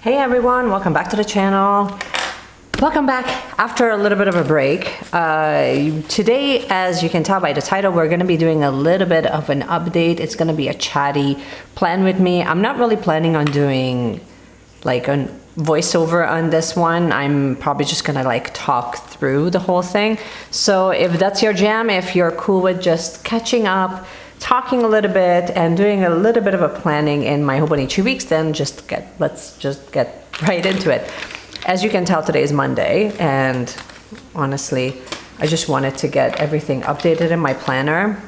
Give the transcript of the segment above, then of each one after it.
Hey everyone, welcome back to the channel. Welcome back after a little bit of a break. Today, as you can tell by the title, we're going to be doing a little bit of an update. It's going to be a chatty plan with me. I'm not really planning on doing like a voiceover on this one. I'm probably just going to like talk through the whole thing. So if that's your jam, if you're cool with just catching up, talking a little bit and doing a little bit of a planning in my hobonichi weeks, then let's just get right into it. As you can tell, today is Monday, and honestly, I just wanted to get everything updated in my planner.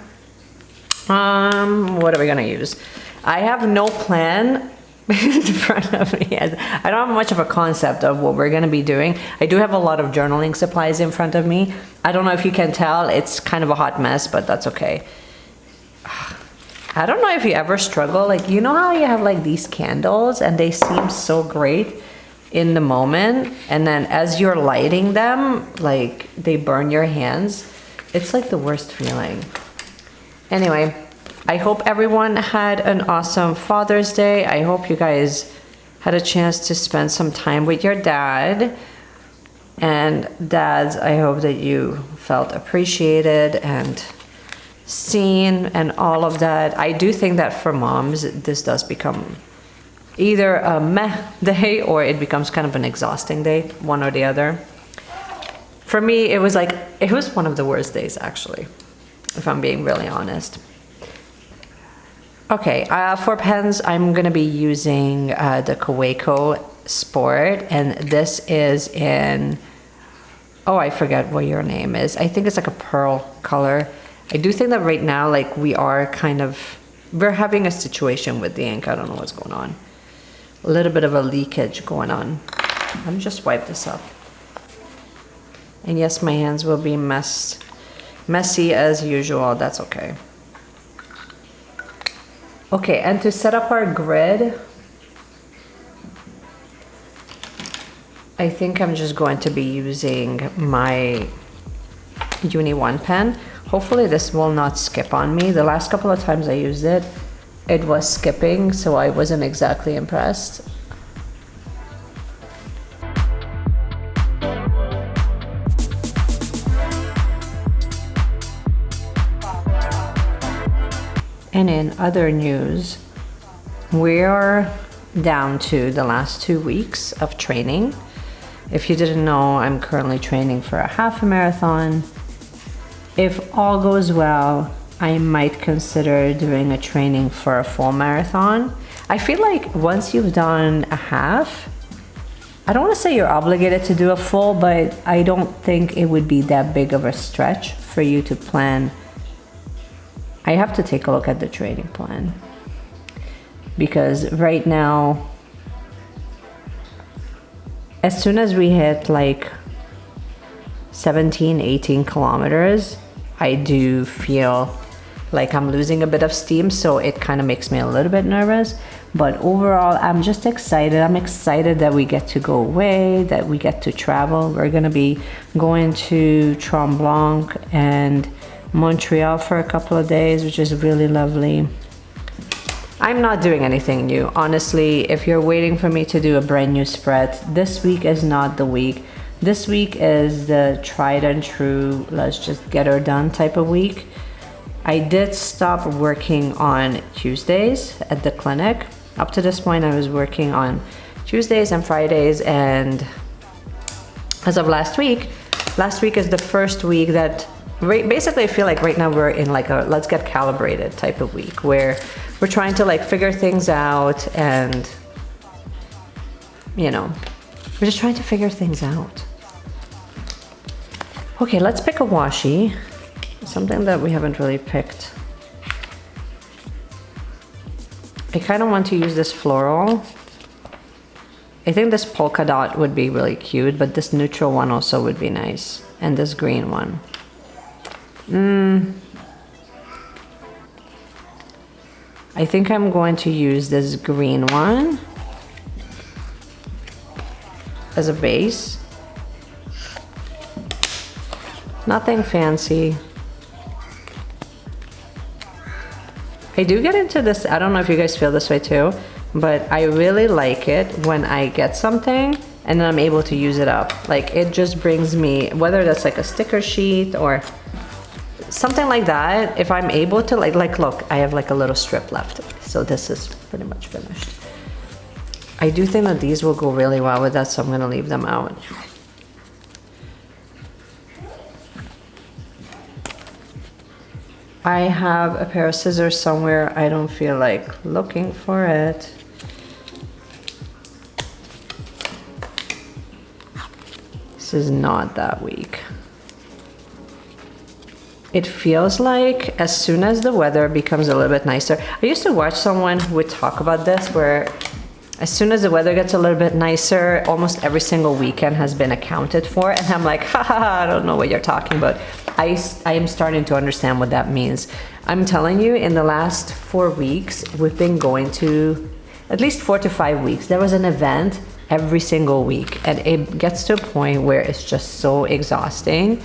What are we gonna use? I have no plan in front of me. I don't have much of a concept of what we're gonna be doing. I do have a lot of journaling supplies in front of me. I don't know if you can tell, it's kind of a hot mess, but that's okay. I don't know if you ever struggle, like, you know how you have like these candles and they seem so great in the moment, and then as you're lighting them, like they burn your hands. It's like the worst feeling. Anyway, I hope everyone had an awesome Father's Day. I hope you guys had a chance to spend some time with your dad. And dads, I hope that you felt appreciated and seen and all of that. I do think that for moms, this does become either a meh day or it becomes kind of an exhausting day, one or the other. For me, it was one of the worst days actually, if I'm being really honest. Okay, for pens, I'm gonna be using the Kaweco Sport, and this is in, oh, I forget what your name is. I think it's like a pearl color. I do think that right now, like we're having a situation with the ink. I don't know what's going on. A little bit of a leakage going on. Let me just wipe this up. And yes, my hands will be messy as usual. That's okay. Okay, and to set up our grid, I think I'm just going to be using my Uni 1 pen. Hopefully this will not skip on me. The last couple of times I used it, it was skipping, so I wasn't exactly impressed. And in other news, we're down to the last 2 weeks of training. If you didn't know, I'm currently training for a half a marathon. If all goes well, I might consider doing a training for a full marathon. I feel like once you've done a half, I don't want to say you're obligated to do a full, but I don't think it would be that big of a stretch for you to plan. I have to take a look at the training plan, because right now, as soon as we hit like 17, 18 kilometers, I do feel like I'm losing a bit of steam, so it kind of makes me a little bit nervous. But overall, I'm just excited. I'm excited that we get to go away, that we get to travel. We're gonna be going to Tremblant and Montreal for a couple of days, which is really lovely. I'm not doing anything new. Honestly, if you're waiting for me to do a brand new spread, this week is not the week. This week is the tried and true, let's just get her done type of week. I did stop working on Tuesdays at the clinic. Up to this point, I was working on Tuesdays and Fridays, and as of last week is the first week that, basically I feel like right now we're in like a let's get calibrated type of week, where we're trying to like figure things out, and you know, we're just trying to figure things out. Okay, let's pick a washi. Something that we haven't really picked. I kind of want to use this floral. I think this polka dot would be really cute, but this neutral one also would be nice. And this green one. I think I'm going to use this green one as a base. Nothing fancy. I do get into this, I don't know if you guys feel this way too, but I really like it when I get something and then I'm able to use it up. Like it just brings me, whether that's like a sticker sheet or something like that, if I'm able to like look, I have like a little strip left. So this is pretty much finished. I do think that these will go really well with that, so I'm gonna leave them out. I have a pair of scissors somewhere. I don't feel like looking for it. This is not that weak. It feels like as soon as the weather becomes a little bit nicer. I used to watch someone who would talk about this, where as soon as the weather gets a little bit nicer, almost every single weekend has been accounted for. And I'm like, haha, I don't know what you're talking about. I am starting to understand what that means. I'm telling you, in the last 4 weeks, we've been going to at least 4 to 5 weeks. There was an event every single week, and it gets to a point where it's just so exhausting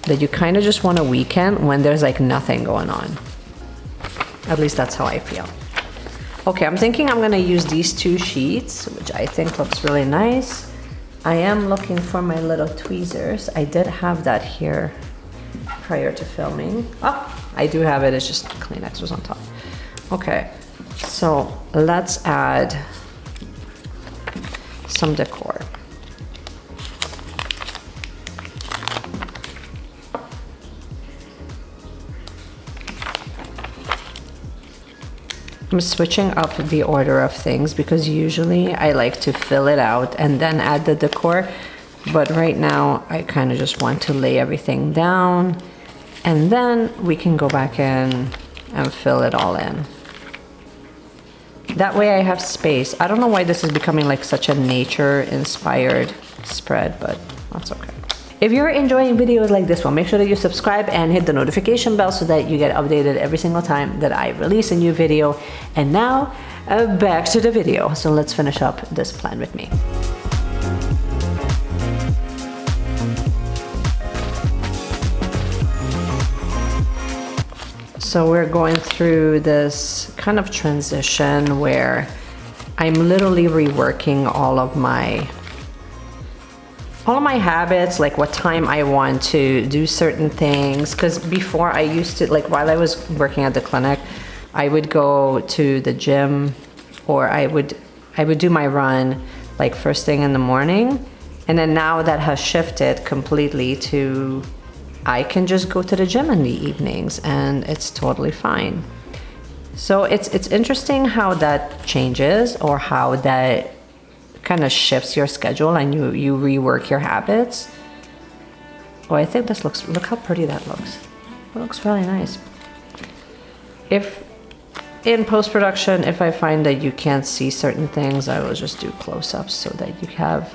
that you kind of just want a weekend when there's like nothing going on. At least that's how I feel. Okay, I'm thinking I'm gonna use these 2 sheets, which I think looks really nice. I am looking for my little tweezers. I did have that here prior to filming. Oh, I do have it, it's just Kleenex was on top. Okay, so let's add some decor. I'm switching up the order of things because usually I like to fill it out and then add the decor. But right now I kind of just want to lay everything down and then we can go back in and fill it all in. That way I have space. I don't know why this is becoming like such a nature inspired spread, but that's okay. If you're enjoying videos like this one, make sure that you subscribe and hit the notification bell so that you get updated every single time that I release a new video. And now, back to the video. So let's finish up this plan with me. So we're going through this kind of transition where I'm literally reworking all of my habits, like what time I want to do certain things. Because before I used to, like while I was working at the clinic, I would go to the gym or I would do my run like first thing in the morning. And then now that has shifted completely to I can just go to the gym in the evenings and it's totally fine. So it's interesting how that changes or how that kind of shifts your schedule and you rework your habits. Oh, I think this looks, look how pretty that looks. It looks really nice. If in post-production, if I find that you can't see certain things, I will just do close-ups so that you have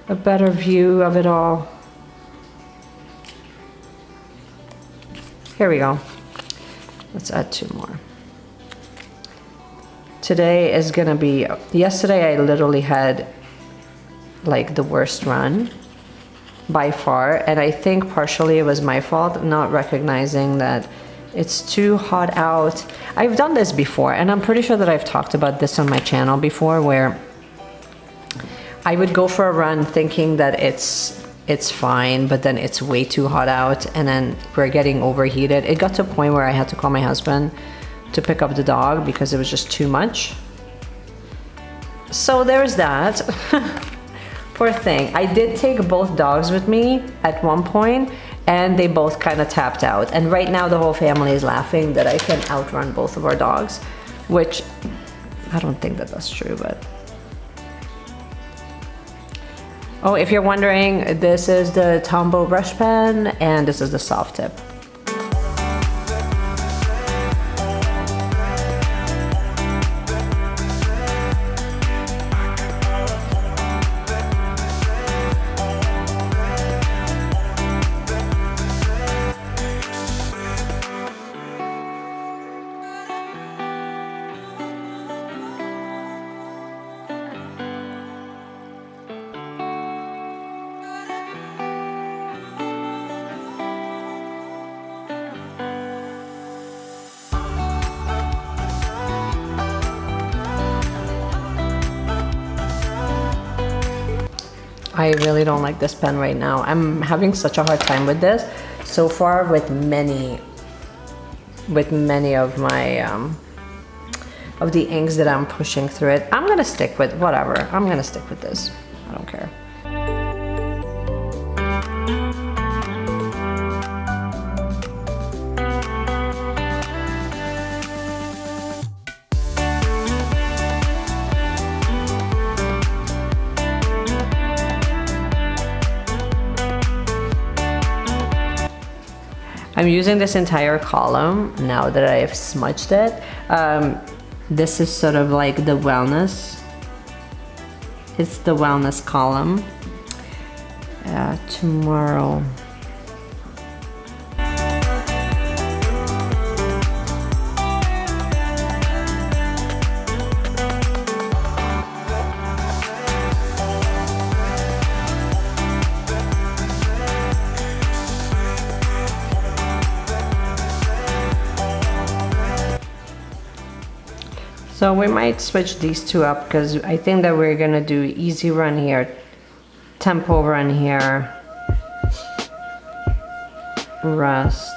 a better view of it all. Here we go. Let's add 2 more. Today is gonna be, yesterday I literally had like the worst run by far, and I think partially it was my fault not recognizing that it's too hot out. I've done this before, and I'm pretty sure that I've talked about this on my channel before, where I would go for a run thinking that it's fine, but then it's way too hot out, and then we're getting overheated. It got to a point where I had to call my husband to pick up the dog because it was just too much. So there's that. Poor thing. I did take both dogs with me at one point and they both kind of tapped out. And right now the whole family is laughing that I can outrun both of our dogs, which I don't think that that's true, but. Oh, if you're wondering, this is the Tombow brush pen and this is the soft tip. I really don't like this pen right now. I'm having such a hard time with this so far with many of my of the inks that I'm pushing through it. I'm gonna stick with whatever. I'm gonna stick with this. I don't care. I'm using this entire column now that I've smudged it. This is sort of like the wellness. It's the wellness column. Tomorrow. So we might switch these two up because I think that we're gonna do easy run here, tempo run here, rest,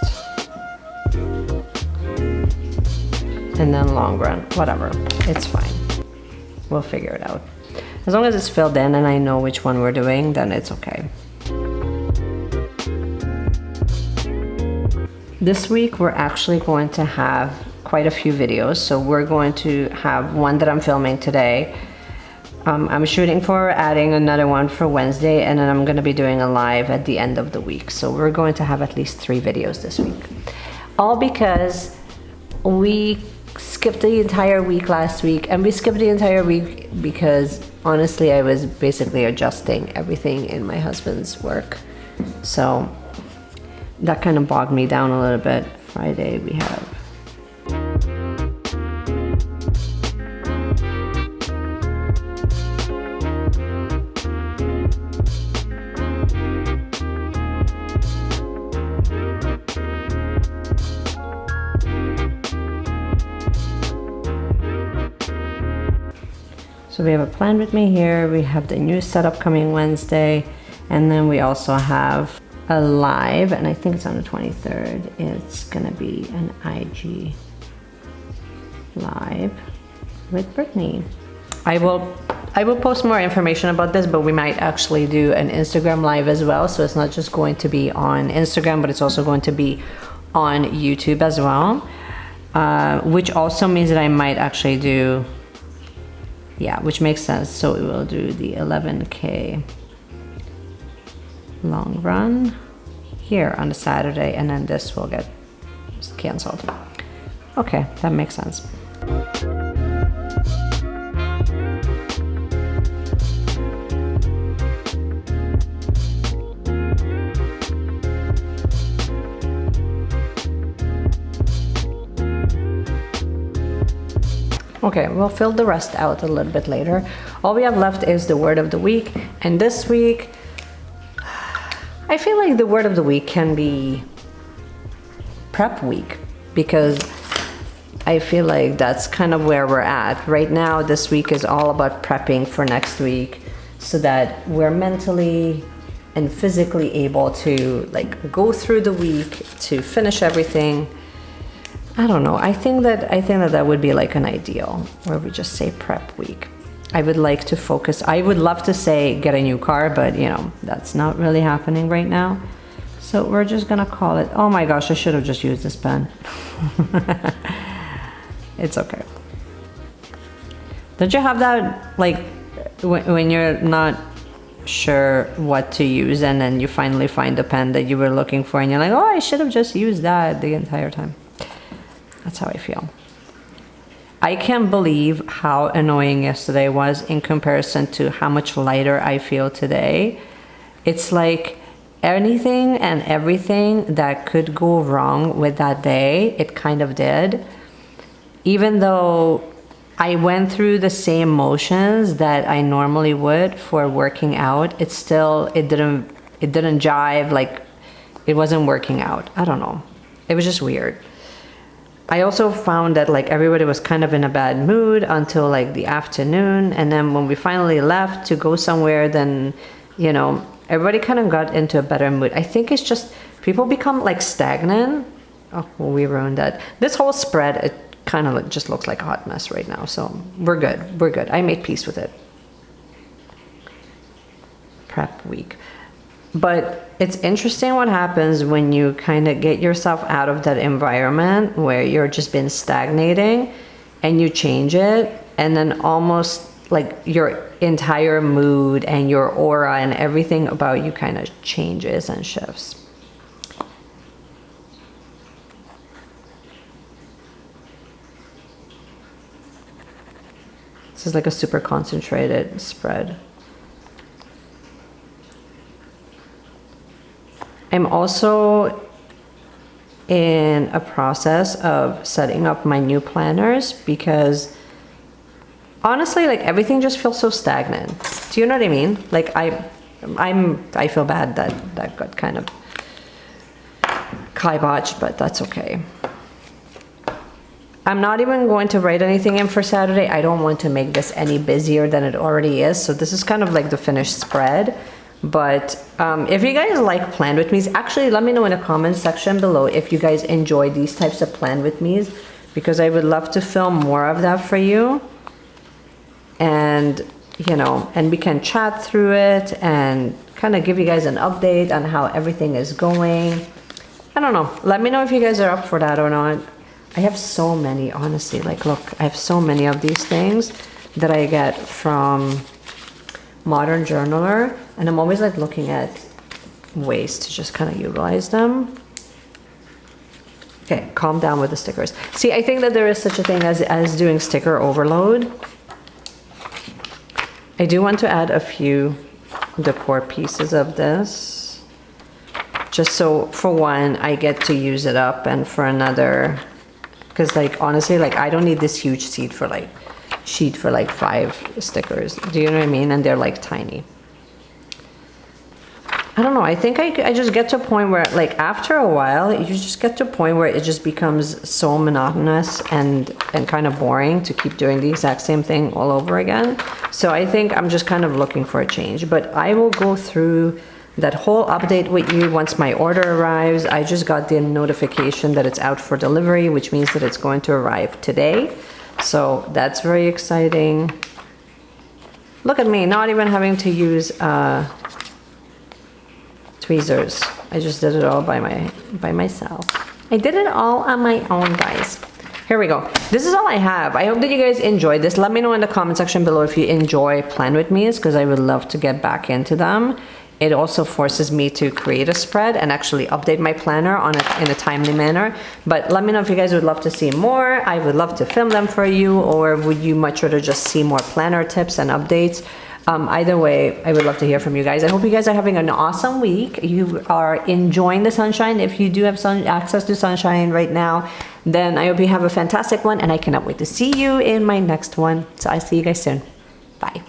and then long run, whatever, it's fine. We'll figure it out. As long as it's filled in and I know which one we're doing, then it's okay. This week we're actually going to have quite a few videos. So we're going to have one that I'm filming today. I'm shooting for adding another one for Wednesday, and then I'm going to be doing a live at the end of the week. So we're going to have at least 3 videos this week. All because we skipped the entire week last week, and we skipped the entire week because honestly I was basically adjusting everything in my husband's work. So that kind of bogged me down a little bit. Friday we have So we have a plan with me here, we have the new setup coming Wednesday, and then we also have a live, and I think it's on the 23rd. It's gonna be an IG live with Brittany. I will post more information about this, but we might actually do an Instagram live as well. So it's not just going to be on Instagram, but it's also going to be on YouTube as well. Which also means that I might actually do, yeah, which makes sense. So we will do the 11K long run here on the Saturday, and then this will get canceled. Okay, that makes sense. Okay, we'll fill the rest out a little bit later. All we have left is the word of the week, and this week I feel like the word of the week can be prep week, because I feel like that's kind of where we're at right now. This week is all about prepping for next week so that we're mentally and physically able to like go through the week to finish everything. I don't know. I think that would be like an ideal where we just say prep week. I would like to focus. I would love to say get a new car, but you know, that's not really happening right now. So we're just gonna call it, oh my gosh, I should have just used this pen. It's okay. Don't you have that, like, when you're not sure what to use and then you finally find the pen that you were looking for and you're like, oh, I should have just used that the entire time. That's how I feel. I can't believe how annoying yesterday was in comparison to how much lighter I feel today. It's like anything and everything that could go wrong with that day, it kind of did. Even though I went through the same motions that I normally would for working out, it didn't jive, like it wasn't working out. I don't know. It was just weird. I also found that like everybody was kind of in a bad mood until like the afternoon, and then when we finally left to go somewhere, then you know, everybody kind of got into a better mood. I think it's just people become like stagnant. Oh, well, we ruined that. This whole spread, it kind of just looks like a hot mess right now. So we're good. We're good. I made peace with it. Prep week. But it's interesting what happens when you kind of get yourself out of that environment where you're just been stagnating and you change it, and then almost like your entire mood and your aura and everything about you kind of changes and shifts. This is like a super concentrated spread. I'm also in a process of setting up my new planners because honestly, like everything just feels so stagnant. Do you know what I mean? Like I feel bad that got kind of kiboshed, but that's okay. I'm not even going to write anything in for Saturday. I don't want to make this any busier than it already is. So this is kind of like the finished spread. But if you guys like plan with me's, actually let me know in the comment section below if you guys enjoy these types of plan with me's, because I would love to film more of that for you. And you know, and we can chat through it and kind of give you guys an update on how everything is going. I don't know, let me know if you guys are up for that or not. I have so many, honestly, like look, I have so many of these things that I get from Modern Journaler, and I'm always like looking at ways to just kind of utilize them. Okay, calm down with the stickers. See, I think that there is such a thing as doing sticker overload. I do want to add a few decor pieces of this, just so for one I get to use it up, and for another, because like honestly, like I don't need this huge sheet for like 5 stickers. Do you know what I mean? And they're like tiny. I don't know, I think I just get to a point where like after a while you just get to a point where it just becomes so monotonous and kind of boring to keep doing the exact same thing all over again. So I think I'm just kind of looking for a change, but I will go through that whole update with you once my order arrives. I just got the notification that it's out for delivery, which means that it's going to arrive today. So that's very exciting. Look at me, not even having to use tweezers. I just did it all by myself. I did it all on my own, guys. Here we go. This is all I have. I hope that you guys enjoyed this. Let me know in the comment section below if you enjoy plan with me's, because I would love to get back into them. It also forces me to create a spread and actually update my planner in a timely manner. But let me know if you guys would love to see more. I would love to film them for you, or would you much rather just see more planner tips and updates? Either way, I would love to hear from you guys. I hope you guys are having an awesome week. You are enjoying the sunshine. If you do have access to sunshine right now, then I hope you have a fantastic one, and I cannot wait to see you in my next one. So I'll see you guys soon. Bye.